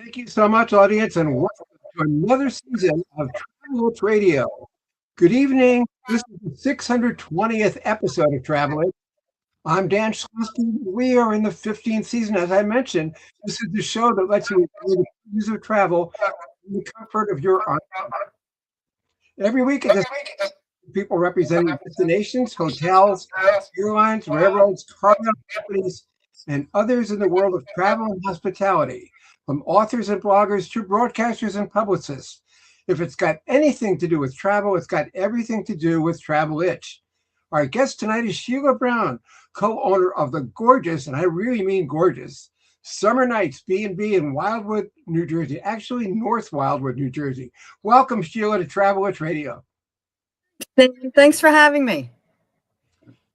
Thank you so much, audience, and welcome to another season of Travel It Radio. Good evening. This is the 620th episode of Travel It. I'm Dan Schlossberg. We are in the 15th season. As I mentioned, this is the show that lets you enjoy the ease of travel in the comfort of your own home. Every week, at this people representing destinations, hotels, airlines, railroads, cargo companies, and others in the world of travel and hospitality, from authors and bloggers to broadcasters and publicists. If it's got anything to do with travel, it's got everything to do with Travel Itch. Our guest tonight is Sheila Brown, co-owner of the gorgeous, and I really mean gorgeous, Summer Nites B&B in Wildwood, New Jersey, actually North Wildwood, New Jersey. Welcome, Sheila, to Travel Itch Radio. Thanks for having me.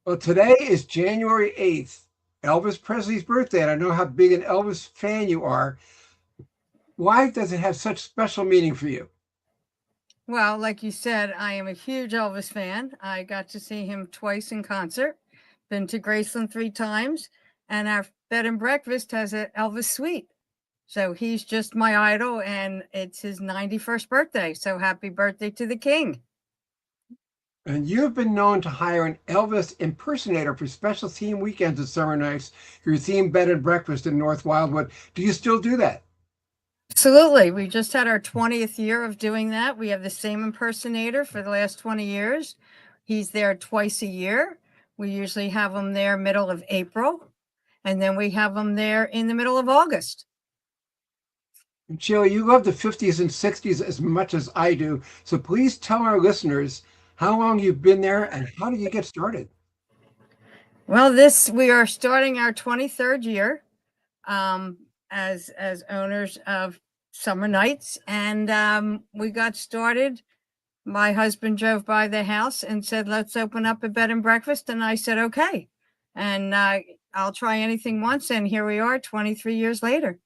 Well, today is January 8th, Elvis Presley's birthday, and I know how big an Elvis fan you are. Why does it have such special meaning for you? Well, like you said, I am a huge Elvis fan. I got to see him twice in concert, been to Graceland 3 times, and our bed and breakfast has an Elvis suite. So he's just my idol, and it's his 91st birthday. So happy birthday to the king. And you've been known to hire an Elvis impersonator for special theme weekends at Summer Nights, your theme bed and breakfast in North Wildwood. Do you still do that? Absolutely. We just had our 20th year of doing that. We have the same impersonator for the last 20 years. He's there twice a year. We usually have him there middle of April, and then we have him there in the middle of August. And Sheila, you love the 50s and 60s as much as I do. So please tell our listeners how long you've been there and how did you get started? Well, we are starting our 23rd year as owners of Summer Nites, and we got started. My husband drove by the house and said, "Let's open up a bed and breakfast," and I said, "Okay," and I'll try anything once, and here we are 23 years later.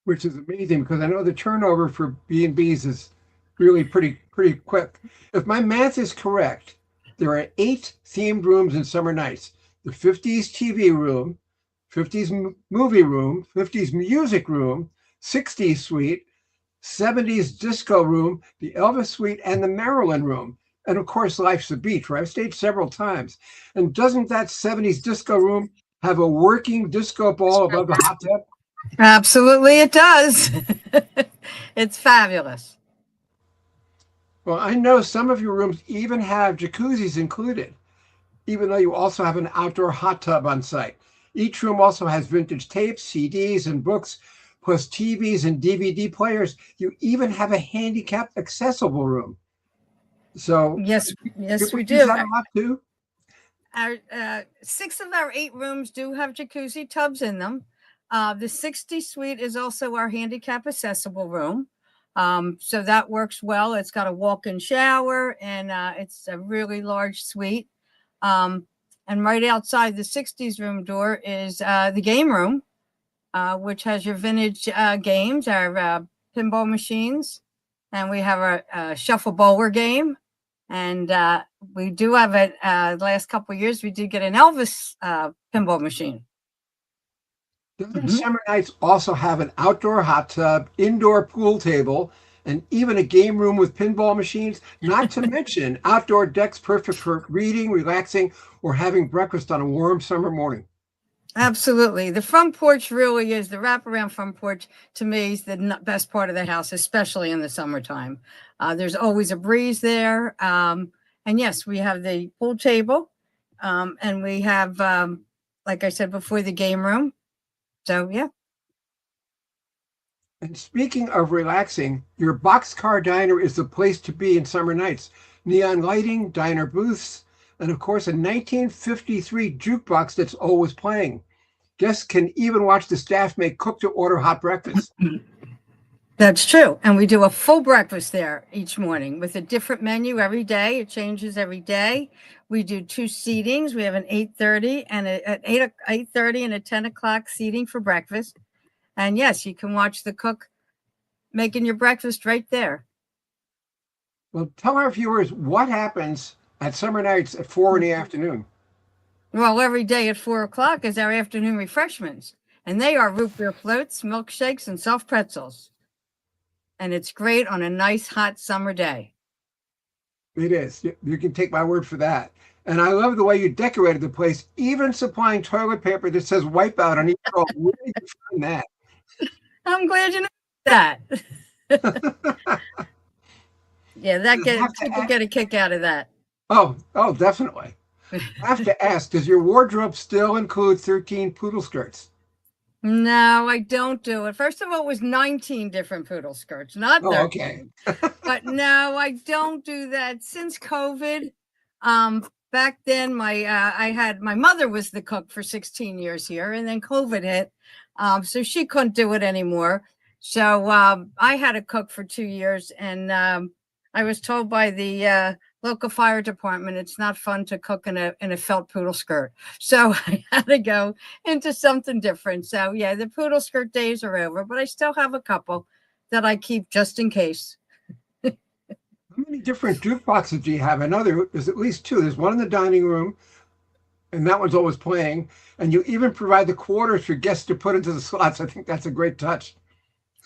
Which is amazing because I know the turnover for B&Bs is really pretty quick. If my math is correct, there are 8 themed rooms in Summer Nights. The 50s TV room, 50s movie room, 50s music room, 60s suite, 70s disco room, the Elvis suite, and the Maryland room. And of course, Life's the Beach, where I've stayed several times. And doesn't that 70s disco room have a working disco ball above the hot tub? Absolutely, it does. It's fabulous. Well, I know some of your rooms even have jacuzzis included, even though you also have an outdoor hot tub on site. Each room also has vintage tapes, CDs, and books, plus TVs and DVD players. You even have a handicapped accessible room. So yes, we do. Use that a lot too. Our 6 of our 8 rooms do have jacuzzi tubs in them. The 60 suite is also our handicap accessible room. So that works well. It's got a walk-in shower, and it's a really large suite. And right outside the 60s room door is the game room, which has your vintage games, our pinball machines, and we have a shuffle bowler game. And we do have the last couple of years, we did get an Elvis pinball machine. Doesn't Summer Nights also have an outdoor hot tub, indoor pool table, and even a game room with pinball machines, not to mention outdoor decks perfect for reading, relaxing, or having breakfast on a warm summer morning? Absolutely. The front porch really is, the wraparound front porch to me is the best part of the house, especially in the summertime. There's always a breeze there. And yes, we have the pool table, and we have, like I said before, the game room. So, yeah. And speaking of relaxing, your boxcar diner is the place to be in Summer Nights. Neon lighting, diner booths, and of course a 1953 jukebox that's always playing. Guests can even watch the staff make cook-to-order hot breakfast. That's true. And we do a full breakfast there each morning with a different menu every day. It changes every day. We do 2 seatings. We have an 8:30 and at 8:30 and a 10 o'clock seating for breakfast. And yes, you can watch the cook making your breakfast right there. Well, tell our viewers what happens at Summer Nights at 4 in the afternoon. Well, every day at 4 o'clock is our afternoon refreshments. And they are root beer floats, milkshakes, and soft pretzels. And it's great on a nice hot summer day. It is. You can take my word for that. And I love the way you decorated the place, even supplying toilet paper that says Wipeout on each roll. Where did you find that? I'm glad you know that. Yeah, people get a kick out of that. Oh, definitely. I have to ask, does your wardrobe still include 13 poodle skirts? No, I don't do it. First of all, it was 19 different poodle skirts, not 13. Oh, okay. But no, I don't do that since COVID. Back then, my mother was the cook for 16 years here, and then COVID hit, so she couldn't do it anymore. So I had a cook for 2 years, and I was told by the local fire department it's not fun to cook in a felt poodle skirt. So I had to go into something different. So yeah, the poodle skirt days are over, but I still have a couple that I keep just in case. How many different jukeboxes do you have? I know there's at least two. There's one in the dining room, and that one's always playing. And you even provide the quarters for guests to put into the slots. I think that's a great touch.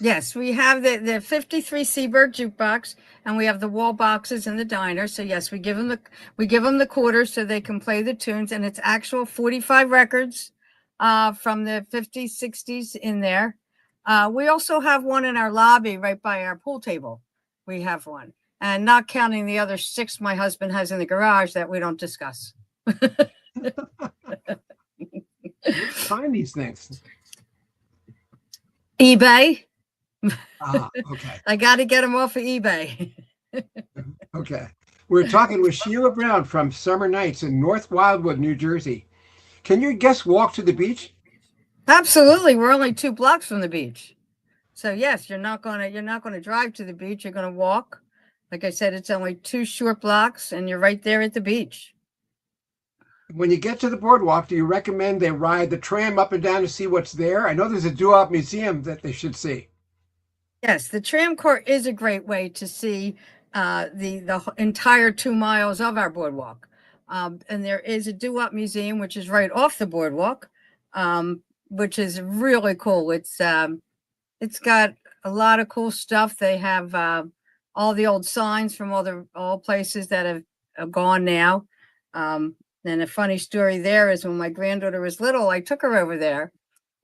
Yes, we have the 53 Seabird jukebox, and we have the wall boxes in the diner. So yes, we give them the quarters so they can play the tunes, and it's actual 45 records from the 50s, 60s in there. We also have one in our lobby right by our pool table. We have one, and not counting the other 6 my husband has in the garage that we don't discuss. Where do you find these things? eBay. Okay. I got to get them off of eBay. Okay. We're talking with Sheila Brown from Summer Nites in North Wildwood, New Jersey. Can your guests walk to the beach? Absolutely. We're only 2 blocks from the beach. So yes, you're not going to drive to the beach. You're going to walk. Like I said, it's only 2 short blocks and you're right there at the beach. When you get to the boardwalk, do you recommend they ride the tram up and down to see what's there? I know there's a Doo Wop museum that they should see. Yes, the tram court is a great way to see the entire 2 miles of our boardwalk. And there is a Doo Wop museum, which is right off the boardwalk, which is really cool. It's got a lot of cool stuff. They have all the old signs from all places that have gone now. And a funny story there is when my granddaughter was little, I took her over there.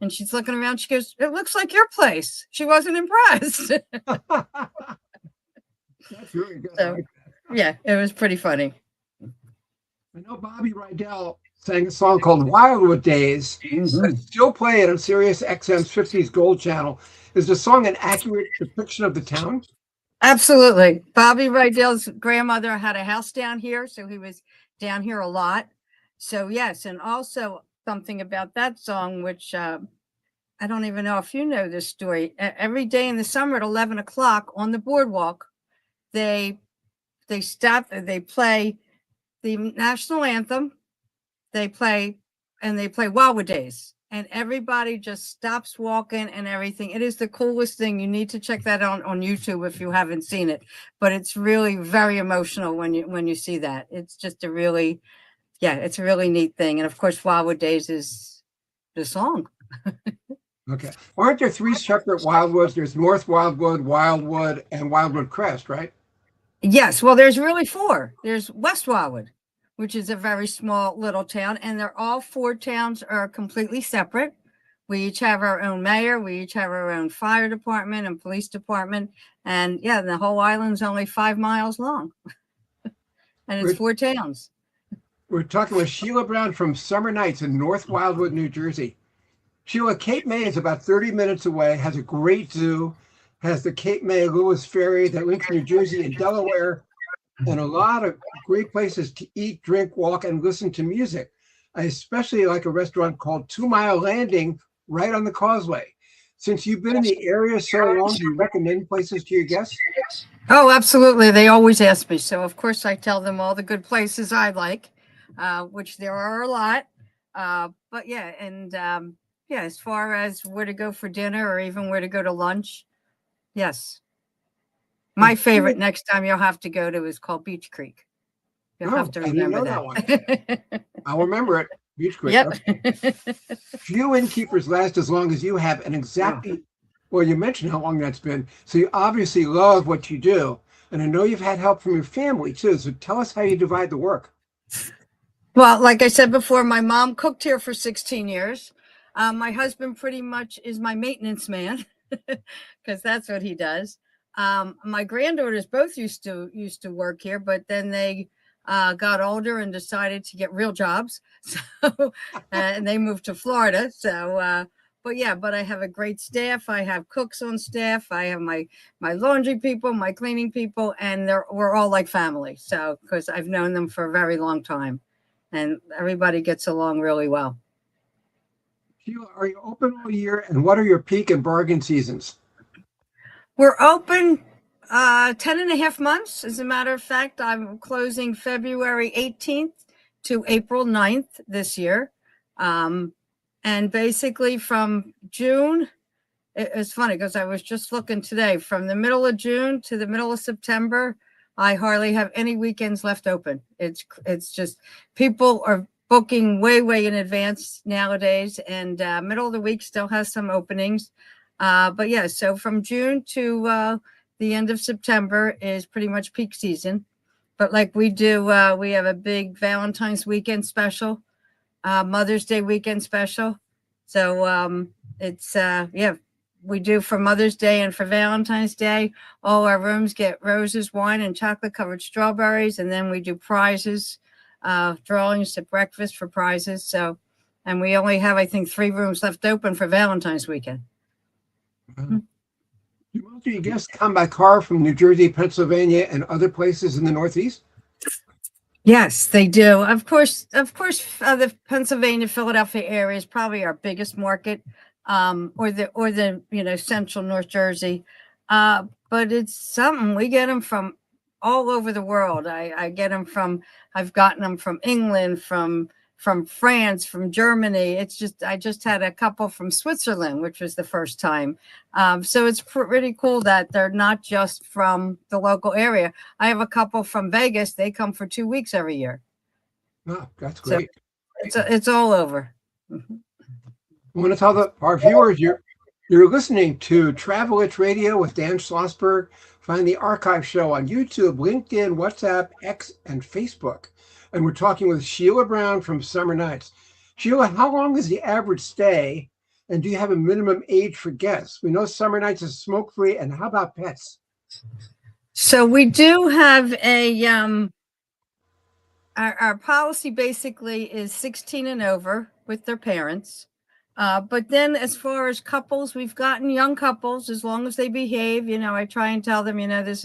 And she's looking around. She goes, "It looks like your place." She wasn't impressed. That's really good. So, yeah, it was pretty funny. I know Bobby Rydell sang a song called Wildwood Days. Mm-hmm. Still play it on Sirius XM's 50s Gold Channel. Is the song an accurate depiction of the town? Absolutely. Bobby Rydell's grandmother had a house down here, so he was down here a lot. So, yes, and also something about that song, which I don't even know if you know this story. Every day in the summer at 11 o'clock on the boardwalk, they stop, they play the national anthem, they play Wildwood Days, and everybody just stops walking and everything. It is the coolest thing. You need to check that on YouTube if you haven't seen it, but it's really very emotional when you see that. It's just it's a really neat thing. And of course, Wildwood Days is the song. Okay. Aren't there 3 separate Wildwoods? There's North Wildwood, Wildwood, and Wildwood Crest, right? Yes. Well, there's really 4. There's West Wildwood, which is a very small little town. And they're all 4 towns are completely separate. We each have our own mayor. We each have our own fire department and police department. And yeah, the whole island's only 5 miles long. And it's 4 towns. We're talking with Sheila Brown from Summer Nites in North Wildwood, New Jersey. Sheila, Cape May is about 30 minutes away, has a great zoo, has the Cape May Lewis Ferry that links New Jersey and Delaware, and a lot of great places to eat, drink, walk, and listen to music. I especially like a restaurant called 2 Mile Landing right on the causeway. Since you've been in the area so long, do you recommend places to your guests? Oh, absolutely. They always ask me. So, of course, I tell them all the good places I like, which there are a lot. But yeah, and yeah, as far as where to go for dinner or even where to go to lunch, yes. My favorite next time you'll have to go to is called Beach Creek. You'll have to remember that. I'll remember it. Beach Creek. Yep. Okay. Few innkeepers last as long as you have, and Oh. exactly, well, you mentioned how long that's been. So you obviously love what you do. And I know you've had help from your family too. So tell us how you divide the work. Well, like I said before, my mom cooked here for 16 years. My husband pretty much is my maintenance man because that's what he does. My granddaughters both used to work here, but then they got older and decided to get real jobs, so and they moved to Florida. So, but yeah, but I have a great staff. I have cooks on staff. I have my laundry people, my cleaning people, and we're all like family. So because I've known them for a very long time, and everybody gets along really well. Sheila, are you open all year? And what are your peak and bargain seasons? We're open 10 and a half months. As a matter of fact, I'm closing February 18th to April 9th this year. And basically from June, it's funny because I was just looking today, from the middle of June to the middle of September, I hardly have any weekends left open. It's just people are booking way in advance nowadays, and middle of the week still has some openings. But yeah, so from June to the end of September is pretty much peak season. But like we do, we have a big Valentine's weekend special, Mother's Day weekend special. So it's yeah, we do for Mother's Day and for Valentine's Day. All our rooms get roses, wine, and chocolate covered strawberries, and then we do prizes, drawings at breakfast for prizes. So, and we only have, I think, 3 rooms left open for Valentine's weekend. Do most of your guests come by car from New Jersey, Pennsylvania, and other places in the Northeast? Yes, they do. Of course, the Pennsylvania, Philadelphia area is probably our biggest market, or the central North Jersey. But it's something we get them from all over the world. I get them from. I've gotten them from England, from France, from Germany. I just had a couple from Switzerland, which was the first time. So it's pretty cool that they're not just from the local area. I have a couple from Vegas. They come for 2 weeks every year. Oh, that's So great. it's all over. I want to tell our viewers you're listening to Travel It's Radio with Dan Schlossberg. Find the archive show on YouTube, LinkedIn, WhatsApp, X, and Facebook. And we're talking with Sheila Brown from Summer Nites. Sheila, how long is the average stay? And do you have a minimum age for guests? We know Summer Nites is smoke-free. And how about pets? So we do have our policy basically is 16 and over with their parents. But then as far as couples, we've gotten young couples, as long as they behave. I try and tell them, this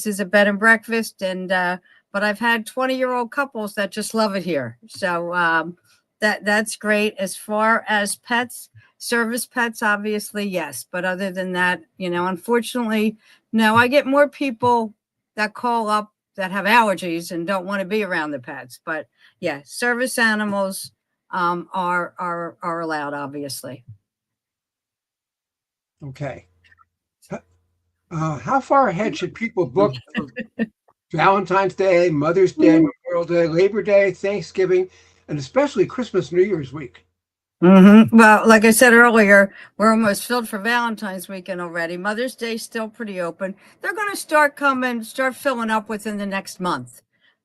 is a bed and breakfast. And but I've had 20-year-old couples that just love it here. So that's great. As far as pets, service pets, obviously, yes. But other than that, unfortunately, no, I get more people that call up that have allergies and don't want to be around the pets. But yeah, service animals are allowed, obviously. Okay. How far ahead should people book for Valentine's Day, Mother's Day, Memorial Day, Labor Day, Thanksgiving, and especially Christmas, New Year's week? Well, like I said earlier, we're almost filled for Valentine's weekend already. Mother's Day's still pretty open. They're going to start filling up within the next month.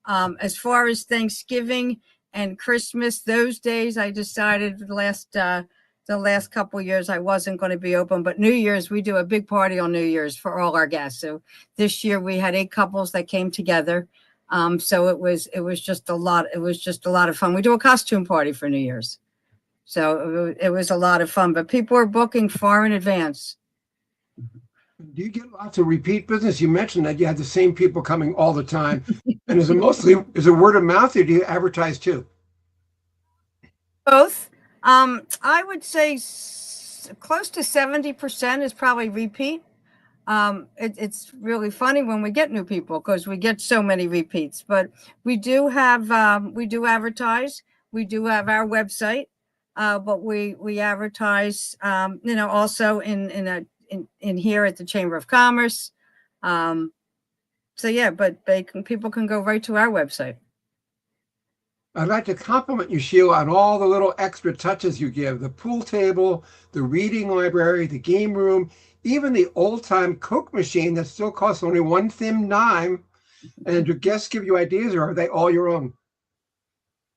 As far as Thanksgiving and Christmas, those days, I decided the last couple of years I wasn't going to be open. But New Year's, we do a big party on New Year's for all our guests. So this year we had 8 couples that came together. So it was just a lot. It was just a lot of fun. We do a costume party for New Year's. So it was a lot of fun, but people are booking far in advance. Do you get lots of repeat business? You mentioned that you had the same people coming all the time. And is it word of mouth, or do you advertise too? Both. I would say close to 70% is probably repeat. It's really funny when we get new people because we get so many repeats, but we do advertise. We do have our website. But we advertise, also in here at the Chamber of Commerce. So yeah, but people can go right to our website. I'd like to compliment you, Sheila, on all the little extra touches you give. The pool table, the reading library, the game room, even the old-time Coke machine that still costs only one thin dime. And do guests give you ideas, or are they all your own?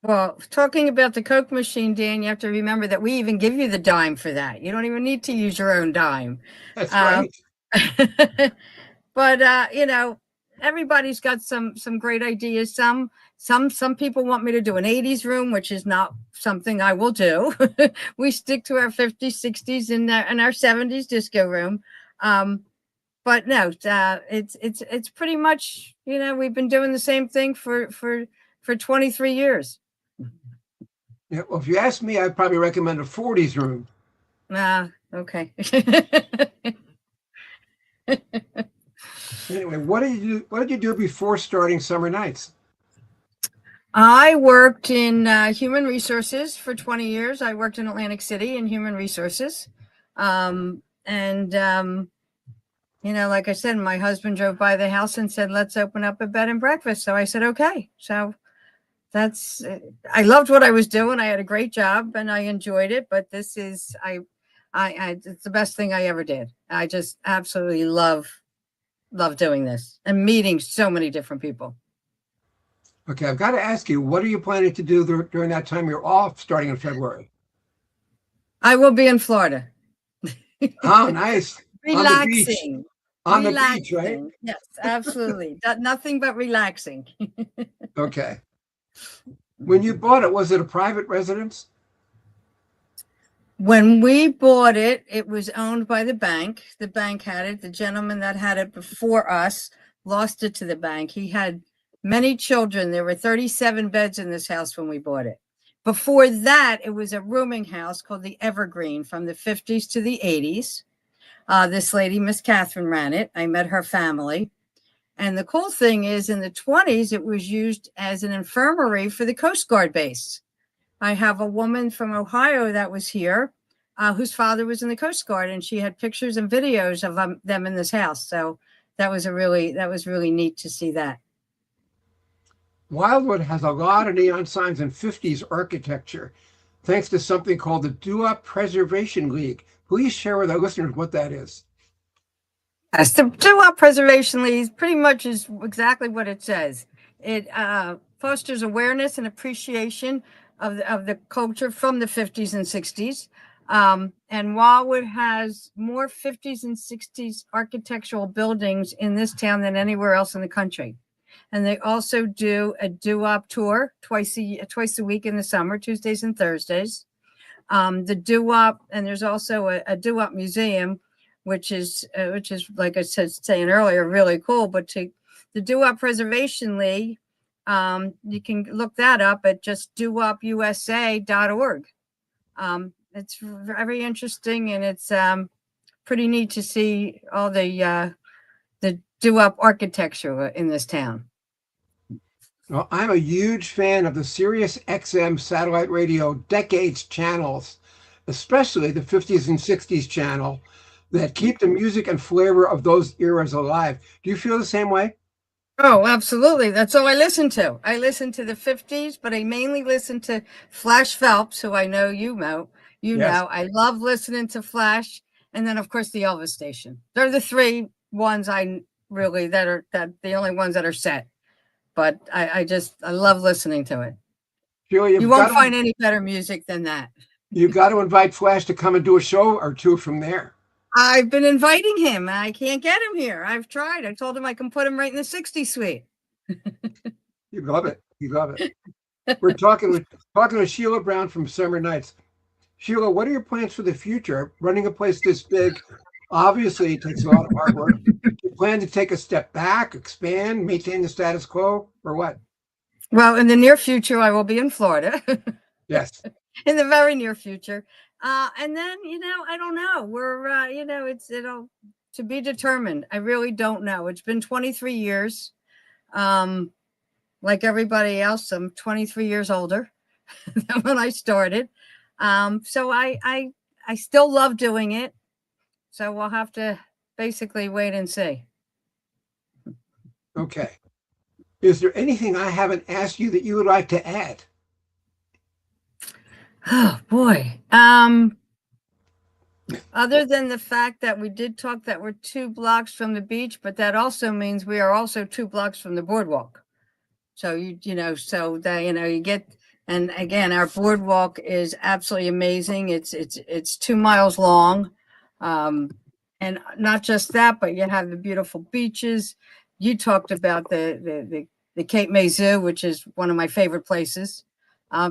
Well, talking about the Coke machine, Dan, you have to remember that we even give you the dime for that. You don't even need to use your own dime. That's Uh, right. but everybody's got some great ideas. Some people want me to do an 80s room, which is not something I will do. We stick to our 50s, 60s, and our 70s disco room. But no, it's pretty much, we've been doing the same thing for 23 years. Yeah, well, if you ask me, I'd probably recommend a 40s room. Okay. Anyway, what did you do before starting Summer Nites? I worked in human resources for 20 years. I worked in Atlantic City in human resources. Like I said, my husband drove by the house and said, let's open up a bed and breakfast. So I said, okay. So I loved what I was doing. I had a great job and I enjoyed it, but this is, it's the best thing I ever did. I just absolutely love doing this and meeting so many different people. Okay, I've got to ask you, what are you planning to do during that time you're off starting in February? I will be in Florida. Oh, nice. Relaxing. On the beach, right? Yes, absolutely. Nothing but relaxing. Okay. When you bought it, was it a private residence? When we bought it, it was owned by the bank. The bank had it. The gentleman that had it before us lost it to the bank. He had many children. There were 37 beds in this house when we bought it. Before that, it was a rooming house called the Evergreen from the 50s to the 80s. This lady, Miss Catherine, ran it. I met her family. And the cool thing is, in the 20s, it was used as an infirmary for the Coast Guard base. I have a woman from Ohio that was here, whose father was in the Coast Guard, and she had pictures and videos of them in this house. So that was really neat to see that. Wildwood has a lot of neon signs and 50s architecture, thanks to something called the Doo Wop Preservation League. Please share with our listeners what that is. Yes, the Doo Wop Preservation League pretty much is exactly what it says. It fosters awareness and appreciation of the culture from the 50s and 60s. And Wildwood has more 50s and 60s architectural buildings in this town than anywhere else in the country. And they also do a Doo Wop tour twice a week in the summer, Tuesdays and Thursdays. The Doo Wop, and there's also a Doo Wop museum, which is like I said saying earlier, really cool. But the Doo Wop Preservation League, you can look that up at just doowopusa.org. It's very interesting, and it's pretty neat to see all the Doo Wop architecture in this town. Well, I'm a huge fan of the Sirius XM satellite radio decades channels, especially the 50s and 60s channel, that keep the music and flavor of those eras alive. Do you feel the same way? Oh, absolutely. That's all I listen to. I listen to the 50s, but I mainly listen to Flash Phelps, who I know you know. Yes. I love listening to Flash, and then of course the Elvis station. They're the three ones that the only ones that are set. But I love listening to it. Sheila, you won't find any better music than that. You got to invite Flash to come and do a show or two from there. I've been inviting him. I can't get him here. I've tried. I told him I can put him right in the 60 suite. You love it. You love it. We're talking with Sheila Brown from Summer Nites. Sheila, what are your plans for the future? Running a place this big obviously takes a lot of hard work. Do you plan to take a step back, expand, maintain the status quo, or what? Well, in the near future, I will be in Florida. Yes. In the very near future. And then, I don't know. We're, it'll to be determined. I really don't know. It's been 23 years. Like everybody else, I'm 23 years older than when I started. So I still love doing it. So we'll have to basically wait and see. Okay. Is there anything I haven't asked you that you would like to add? Oh boy. Other than the fact that we did talk that we're 2 blocks from the beach, but that also means we are also 2 blocks from the boardwalk. So so that you get, and again, our boardwalk is absolutely amazing. It's 2 miles long. And not just that, but you have the beautiful beaches. You talked about the Cape May Zoo, which is one of my favorite places.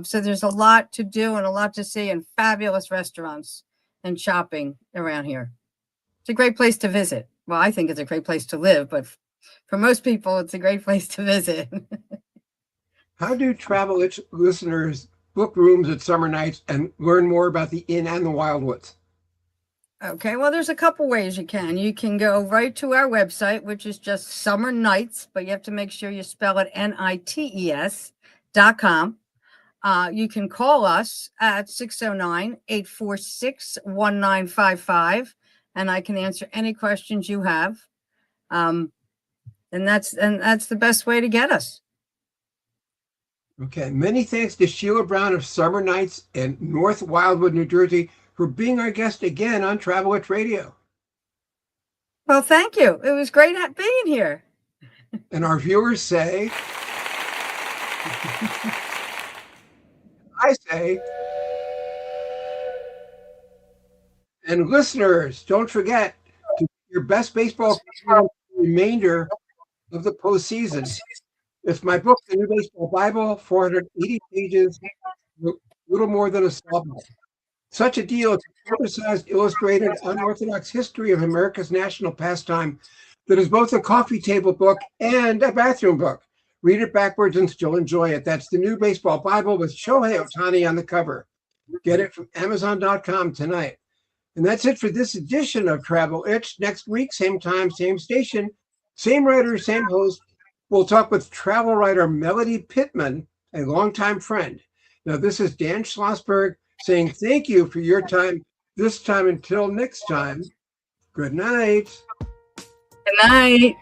So there's a lot to do and a lot to see, and fabulous restaurants and shopping around here. It's a great place to visit. Well, I think it's a great place to live, but for most people, it's a great place to visit. How do travel listeners book rooms at Summer Nites and learn more about the Inn and the Wildwoods? Okay, well, there's a couple ways you can. You can go right to our website, which is just Summer Nites, but you have to make sure you spell it NITES.com. You can call us at 609-846-1955, and I can answer any questions you have. And that's the best way to get us. Okay, many thanks to Sheila Brown of Summer Nites in North Wildwood, New Jersey, for being our guest again on Travel Itch Radio. Well, thank you. It was great being here. And our viewers say, I say, and listeners, don't forget to your best baseball for the remainder of the postseason. It's my book, The New Baseball Bible, 480 pages, a little more than a softball. Such a deal, it's an oversized, illustrated, unorthodox history of America's national pastime that is both a coffee table book and a bathroom book. Read it backwards and still enjoy it. That's The New Baseball Bible with Shohei Ohtani on the cover. Get it from Amazon.com tonight. And that's it for this edition of Travel Itch. Next week, same time, same station, same writer, same host. We'll talk with travel writer Melody Pittman, a longtime friend. Now, this is Dan Schlossberg saying thank you for your time this time. Until next time, good night. Good night.